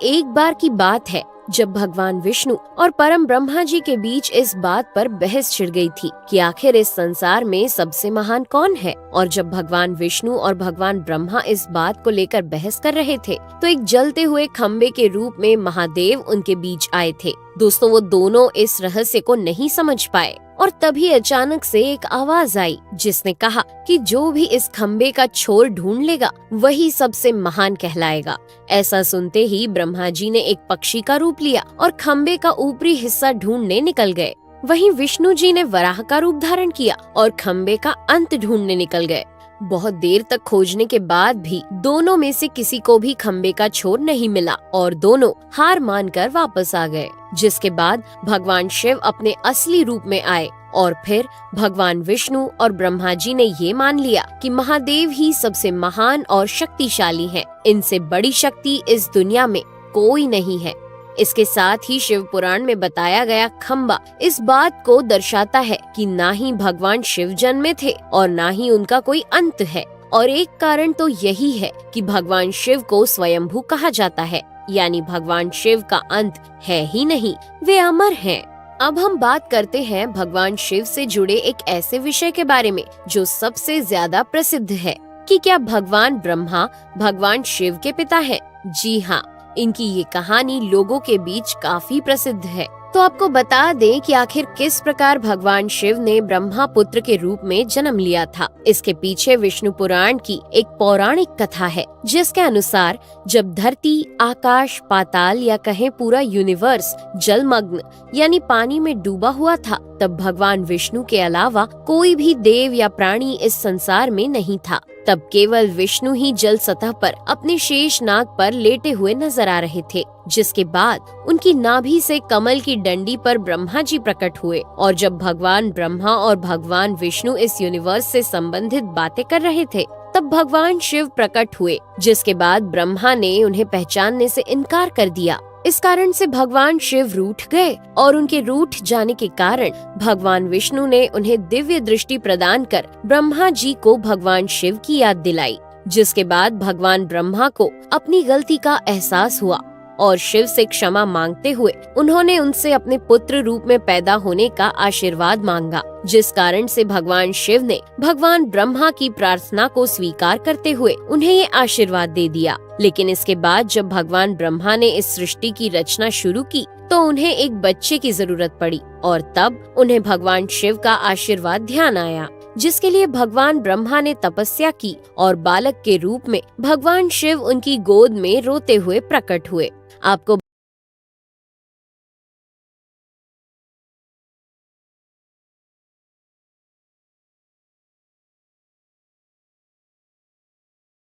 एक बार की बात है जब भगवान विष्णु और परम ब्रह्मा जी के बीच इस बात पर बहस छिड़ गई थी कि आखिर इस संसार में सबसे महान कौन है। और जब भगवान विष्णु और भगवान ब्रह्मा इस बात को लेकर बहस कर रहे थे तो एक जलते हुए खम्बे के रूप में महादेव उनके बीच आए थे। दोस्तों, वो दोनों इस रहस्य को नहीं समझ पाए और तभी अचानक से एक आवाज आई जिसने कहा कि जो भी इस खम्बे का छोर ढूंढ लेगा वही सबसे महान कहलाएगा। ऐसा सुनते ही ब्रह्मा जी ने एक पक्षी का रूप लिया और खम्बे का ऊपरी हिस्सा ढूंढने निकल गए। वहीं विष्णु जी ने वराह का रूप धारण किया और खम्बे का अंत ढूंढने निकल गए। बहुत देर तक खोजने के बाद भी दोनों में से किसी को भी खम्बे का छोर नहीं मिला और दोनों हार मानकर वापस आ गए। जिसके बाद भगवान शिव अपने असली रूप में आए और फिर भगवान विष्णु और ब्रह्मा जी ने ये मान लिया कि महादेव ही सबसे महान और शक्तिशाली हैं। इनसे बड़ी शक्ति इस दुनिया में कोई नहीं है। इसके साथ ही शिव पुराण में बताया गया खम्बा इस बात को दर्शाता है कि ना ही भगवान शिव जन्मे थे और ना ही उनका कोई अंत है। और एक कारण तो यही है कि भगवान शिव को स्वयंभू कहा जाता है, यानी भगवान शिव का अंत है ही नहीं, वे अमर हैं। अब हम बात करते हैं भगवान शिव से जुड़े एक ऐसे विषय के बारे में जो सबसे ज्यादा प्रसिद्ध है कि क्या भगवान ब्रह्मा भगवान शिव के पिता हैं? जी हाँ, इनकी ये कहानी लोगों के बीच काफी प्रसिद्ध है। तो आपको बता दें कि आखिर किस प्रकार भगवान शिव ने ब्रह्मा पुत्र के रूप में जन्म लिया था। इसके पीछे विष्णु पुराण की एक पौराणिक कथा है जिसके अनुसार जब धरती, आकाश, पाताल या कहें पूरा यूनिवर्स जलमग्न यानी पानी में डूबा हुआ था, तब भगवान विष्णु के अलावा कोई भी देव या प्राणी इस संसार में नहीं था। तब केवल विष्णु ही जल सतह पर अपने शेष नाग पर लेटे हुए नजर आ रहे थे। जिसके बाद उनकी नाभि से कमल की डंडी पर ब्रह्मा जी प्रकट हुए और जब भगवान ब्रह्मा और भगवान विष्णु इस यूनिवर्स से संबंधित बातें कर रहे थे तब भगवान शिव प्रकट हुए। जिसके बाद ब्रह्मा ने उन्हें पहचानने से इनकार कर दिया। इस कारण से भगवान शिव रूठ गए और उनके रूठ जाने के कारण भगवान विष्णु ने उन्हें दिव्य दृष्टि प्रदान कर ब्रह्मा जी को भगवान शिव की याद दिलाई। जिसके बाद भगवान ब्रह्मा को अपनी गलती का एहसास हुआ और शिव से क्षमा मांगते हुए उन्होंने उनसे अपने पुत्र रूप में पैदा होने का आशीर्वाद मांगा। जिस कारण से भगवान शिव ने भगवान ब्रह्मा की प्रार्थना को स्वीकार करते हुए उन्हें ये आशीर्वाद दे दिया। लेकिन इसके बाद जब भगवान ब्रह्मा ने इस सृष्टि की रचना शुरू की तो उन्हें एक बच्चे की जरूरत पड़ी और तब उन्हें भगवान शिव का आशीर्वाद ध्यान आया, जिसके लिए भगवान ब्रह्मा ने तपस्या की और बालक के रूप में भगवान शिव उनकी गोद में रोते हुए प्रकट हुए। आपको